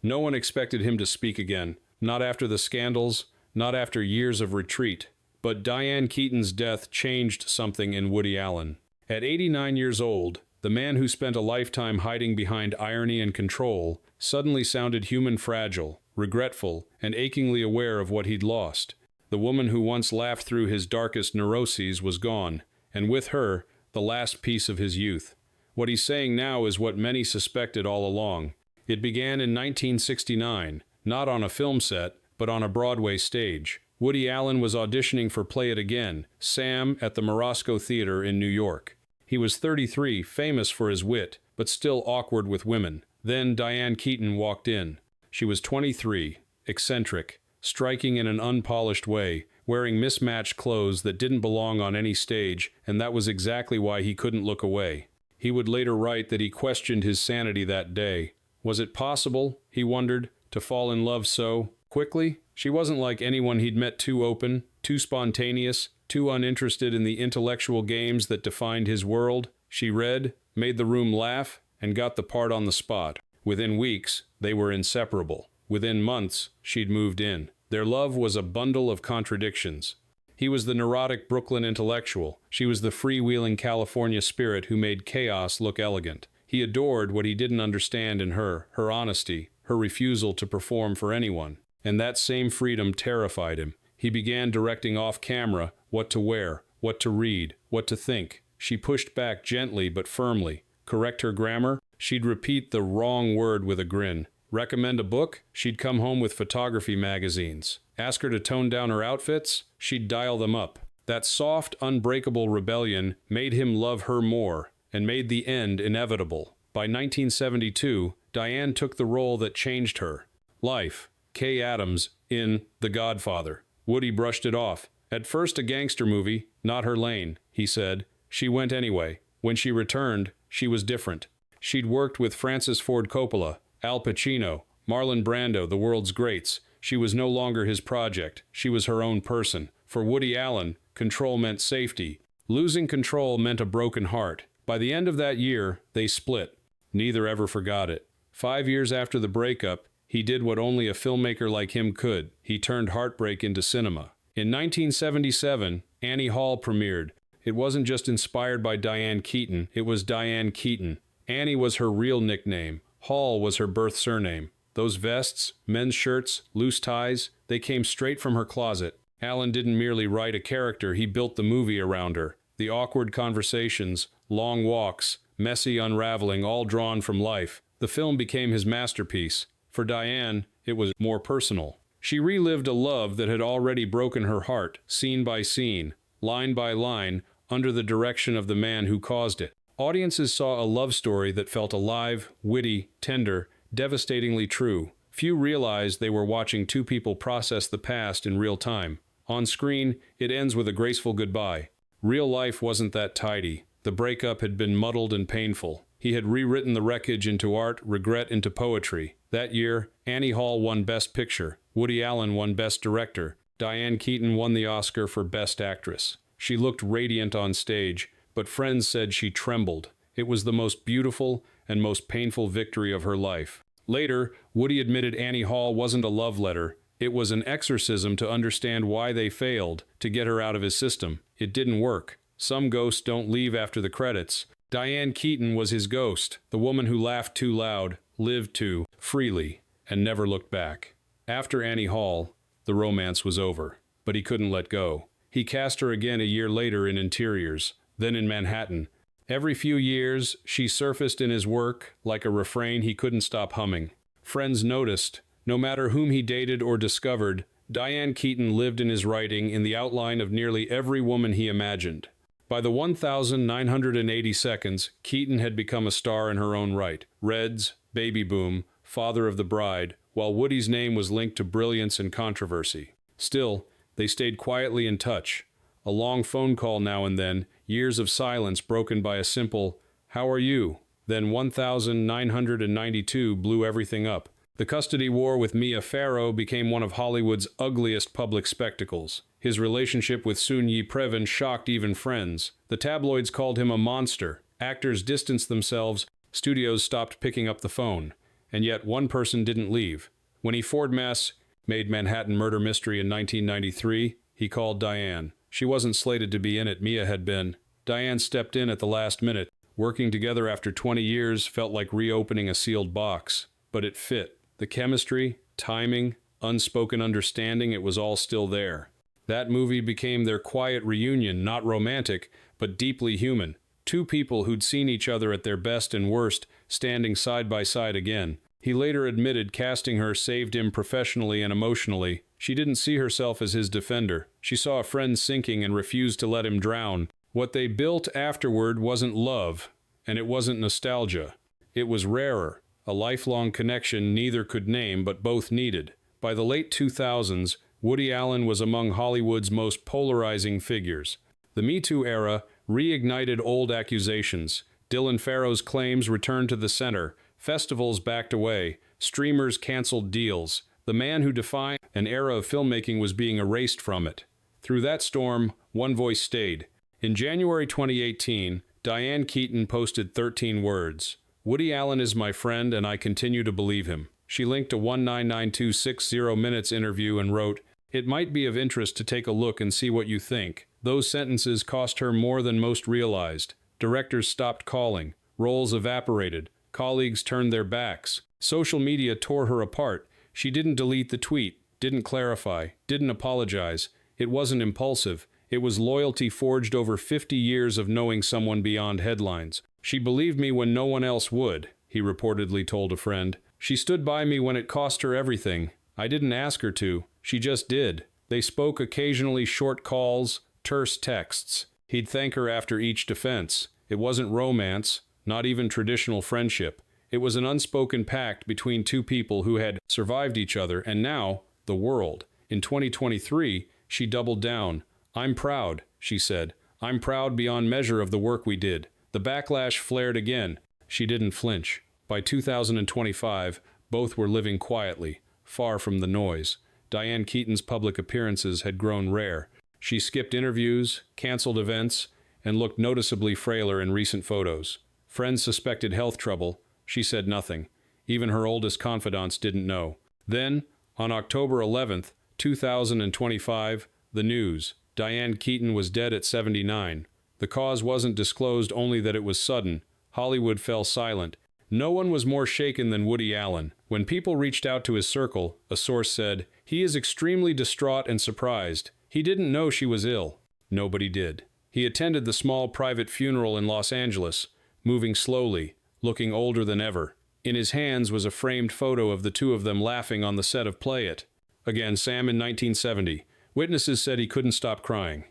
No one expected him to speak again, not after the scandals, not after years of retreat. But Diane Keaton's death changed something in Woody Allen. At 89 years old, the man who spent a lifetime hiding behind irony and control suddenly sounded human, fragile, regretful, and achingly aware of what he'd lost. The woman who once laughed through his darkest neuroses was gone, and with her, the last piece of his youth. What he's saying now is what many suspected all along. It began in 1969, not on a film set, but on a Broadway stage. Woody Allen was auditioning for Play It Again, Sam, at the Morosco Theater in New York. He was 33, famous for his wit, but still awkward with women. Then Diane Keaton walked in. She was 23, eccentric, striking in an unpolished way, wearing mismatched clothes that didn't belong on any stage, and that was exactly why he couldn't look away. He would later write that he questioned his sanity that day. Was it possible, he wondered, to fall in love so quickly? She wasn't like anyone he'd met, too open, too spontaneous, too uninterested in the intellectual games that defined his world. She read, made the room laugh, and got the part on the spot. Within weeks, they were inseparable. Within months, she'd moved in. Their love was a bundle of contradictions. He was the neurotic Brooklyn intellectual. She was the freewheeling California spirit who made chaos look elegant. He adored what he didn't understand in her honesty, her refusal to perform for anyone. And that same freedom terrified him. He began directing off camera what to wear, what to read, what to think. She pushed back gently but firmly. Correct her grammar? She'd repeat the wrong word with a grin. Recommend a book? She'd come home with photography magazines. Ask her to tone down her outfits? She'd dial them up. That soft, unbreakable rebellion made him love her more, and made the end inevitable. By 1972, Diane took the role that changed her. Life. Kay Adams in The Godfather. Woody brushed it off. At first a gangster movie, not her lane, he said. She went anyway. When she returned, she was different. She'd worked with Francis Ford Coppola, Al Pacino, Marlon Brando, the world's greats. She was no longer his project. She was her own person. For Woody Allen, control meant safety. Losing control meant a broken heart. By the end of that year, they split. Neither ever forgot it. 5 years after the breakup, he did what only a filmmaker like him could. He turned heartbreak into cinema. In 1977, Annie Hall premiered. It wasn't just inspired by Diane Keaton, it was Diane Keaton. Annie was her real nickname. Hall was her birth surname. Those vests, men's shirts, loose ties, they came straight from her closet. Allen didn't merely write a character, he built the movie around her. The awkward conversations, long walks, messy unraveling, all drawn from life. The film became his masterpiece. For Diane, it was more personal. She relived a love that had already broken her heart, scene by scene, line by line, under the direction of the man who caused it. Audiences saw a love story that felt alive, witty, tender, devastatingly true. Few realized they were watching two people process the past in real time. On screen, it ends with a graceful goodbye. Real life wasn't that tidy. The breakup had been muddled and painful. He had rewritten the wreckage into art, regret into poetry. That year, Annie Hall won Best Picture. Woody Allen won Best Director. Diane Keaton won the Oscar for Best Actress. She looked radiant on stage, but friends said she trembled. It was the most beautiful and most painful victory of her life. Later, Woody admitted Annie Hall wasn't a love letter. It was an exorcism to understand why they failed, to get her out of his system. It didn't work. Some ghosts don't leave after the credits. Diane Keaton was his ghost, the woman who laughed too loud, lived too freely, and never looked back. After Annie Hall, the romance was over, but he couldn't let go. He cast her again a year later in Interiors, then in Manhattan. Every few years, she surfaced in his work like a refrain he couldn't stop humming. Friends noticed. No matter whom he dated or discovered, Diane Keaton lived in his writing in the outline of nearly every woman he imagined. By the 1,980 seconds, Keaton had become a star in her own right. Reds, Baby Boom, Father of the Bride, while Woody's name was linked to brilliance and controversy. Still, they stayed quietly in touch. A long phone call now and then, years of silence broken by a simple, "How are you?" Then 1,992 blew everything up. The custody war with Mia Farrow became one of Hollywood's ugliest public spectacles. His relationship with Soon-Yi Previn shocked even friends. The tabloids called him a monster. Actors distanced themselves. Studios stopped picking up the phone. and yet one person didn't leave. When he Ford Mass made Manhattan Murder Mystery in 1993, he called Diane. She wasn't slated to be in it, Mia had been. Diane stepped in at the last minute. Working together after 20 years felt like reopening a sealed box. But it fit. The chemistry, timing, unspoken understanding, it was all still there. That movie became their quiet reunion, not romantic, but deeply human. Two people who'd seen each other at their best and worst, standing side by side again. He later admitted casting her saved him professionally and emotionally. She didn't see herself as his defender. She saw a friend sinking and refused to let him drown. What they built afterward wasn't love, and it wasn't nostalgia. It was rarer, a lifelong connection neither could name but both needed. By the late 2000s, Woody Allen was among Hollywood's most polarizing figures. The Me Too era reignited old accusations. Dylan Farrow's claims returned to the center. Festivals backed away. Streamers canceled deals. The man who defined an era of filmmaking was being erased from it. Through that storm, one voice stayed. In January 2018, Diane Keaton posted 13 words. Woody Allen is my friend and I continue to believe him. She linked a 199260 minutes interview and wrote, "It might be of interest to take a look and see what you think." Those sentences cost her more than most realized. Directors stopped calling. Roles evaporated. Colleagues turned their backs. Social media tore her apart. She didn't delete the tweet, didn't clarify, didn't apologize. It wasn't impulsive. It was loyalty forged over 50 years of knowing someone beyond headlines. She believed me when no one else would, he reportedly told a friend. She stood by me when it cost her everything. I didn't ask her to. She just did. They spoke occasionally, short calls, terse texts. He'd thank her after each defense. It wasn't romance, not even traditional friendship. It was an unspoken pact between two people who had survived each other, and now, the world. In 2023, she doubled down. I'm proud, she said. I'm proud beyond measure of the work we did. The backlash flared again. She didn't flinch. By 2025, both were living quietly, far from the noise. Diane Keaton's public appearances had grown rare. She skipped interviews, canceled events, and looked noticeably frailer in recent photos. Friends suspected health trouble. She said nothing. Even her oldest confidants didn't know. Then, on October 11th, 2025, the news. Diane Keaton was dead at 79. The cause wasn't disclosed, only that it was sudden. Hollywood fell silent. No one was more shaken than Woody Allen. When people reached out to his circle, a source said, "He is extremely distraught and surprised. He didn't know she was ill." Nobody did. He attended the small private funeral in Los Angeles, moving slowly, looking older than ever. In his hands was a framed photo of the two of them laughing on the set of Play It. Again, Sam in 1970. Witnesses said he couldn't stop crying.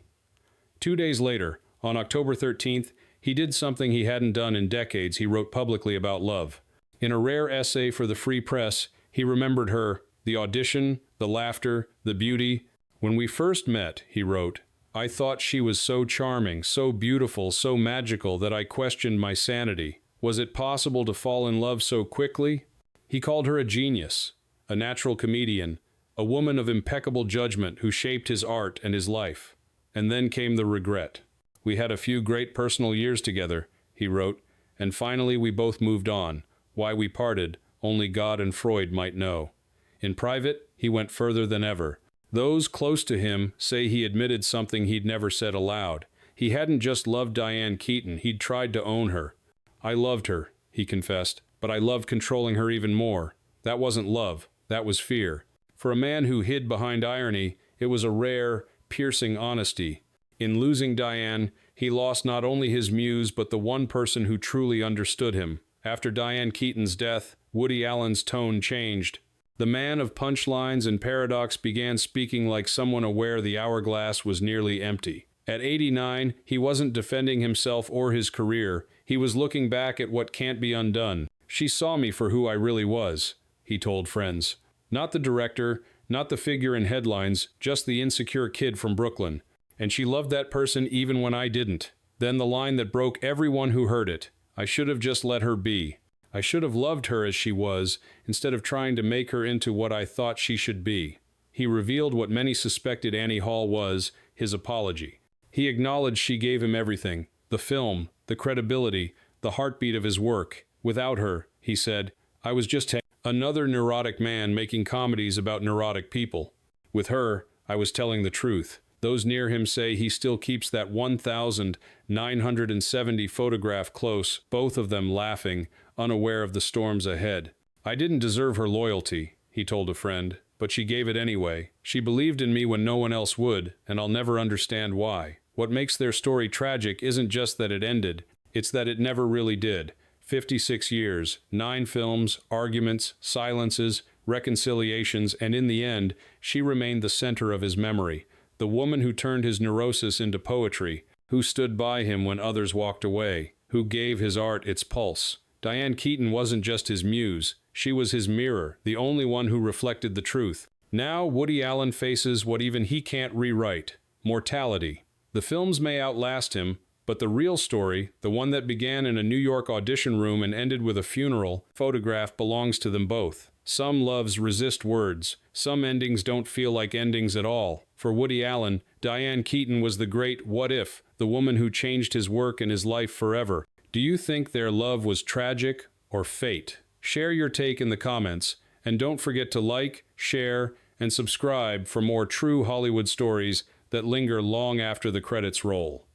2 days later, on October 13th, he did something he hadn't done in decades. He wrote publicly about love. In a rare essay for the Free Press, he remembered her, the audition, the laughter, the beauty. "When we first met," he wrote, "I thought she was so charming, so beautiful, so magical that I questioned my sanity. Was it possible to fall in love so quickly?" He called her a genius, a natural comedian, a woman of impeccable judgment who shaped his art and his life. And then came the regret. "We had a few great personal years together," he wrote, "and finally we both moved on. Why we parted, only God and Freud might know." In private, he went further than ever. Those close to him say he admitted something he'd never said aloud. He hadn't just loved Diane Keaton, he'd tried to own her. "I loved her," he confessed, "but I loved controlling her even more. That wasn't love, that was fear." For a man who hid behind irony, it was a rare, piercing honesty. In losing Diane, he lost not only his muse but the one person who truly understood him. After Diane Keaton's death, Woody Allen's tone changed. The man of punchlines and paradox began speaking like someone aware the hourglass was nearly empty. At 89, he wasn't defending himself or his career. He was looking back at what can't be undone. "She saw me for who I really was," he told friends. Not the director, not the figure in headlines, just the insecure kid from Brooklyn. "And she loved that person even when I didn't." Then the line that broke everyone who heard it. "I should have just let her be. I should have loved her as she was, instead of trying to make her into what I thought she should be." He revealed what many suspected Annie Hall was, his apology. He acknowledged she gave him everything, the film, the credibility, the heartbeat of his work. "Without her," he said, "I was just Another neurotic man making comedies about neurotic people. With her, I was telling the truth. Those near him say he still keeps that 1,970 photograph close, both of them laughing, unaware of the storms ahead. I didn't deserve her loyalty, he told a friend, but she gave it anyway. She believed in me when no one else would, and I'll never understand why. What makes their story tragic isn't just that it ended, it's that it never really did. 56 years, 9 films, arguments, silences, reconciliations, and in the end, she remained the center of his memory. The woman who turned his neurosis into poetry, who stood by him when others walked away, who gave his art its pulse. Diane Keaton wasn't just his muse, she was his mirror, the only one who reflected the truth. Now Woody Allen faces what even he can't rewrite: mortality. The films may outlast him, but the real story, the one that began in a New York audition room and ended with a funeral photograph, belongs to them both. Some loves resist words. Some endings don't feel like endings at all. For Woody Allen, Diane Keaton was the great what if, the woman who changed his work and his life forever. Do you think their love was tragic or fate? Share your take in the comments, and don't forget to like, share, and subscribe for more true Hollywood stories that linger long after the credits roll.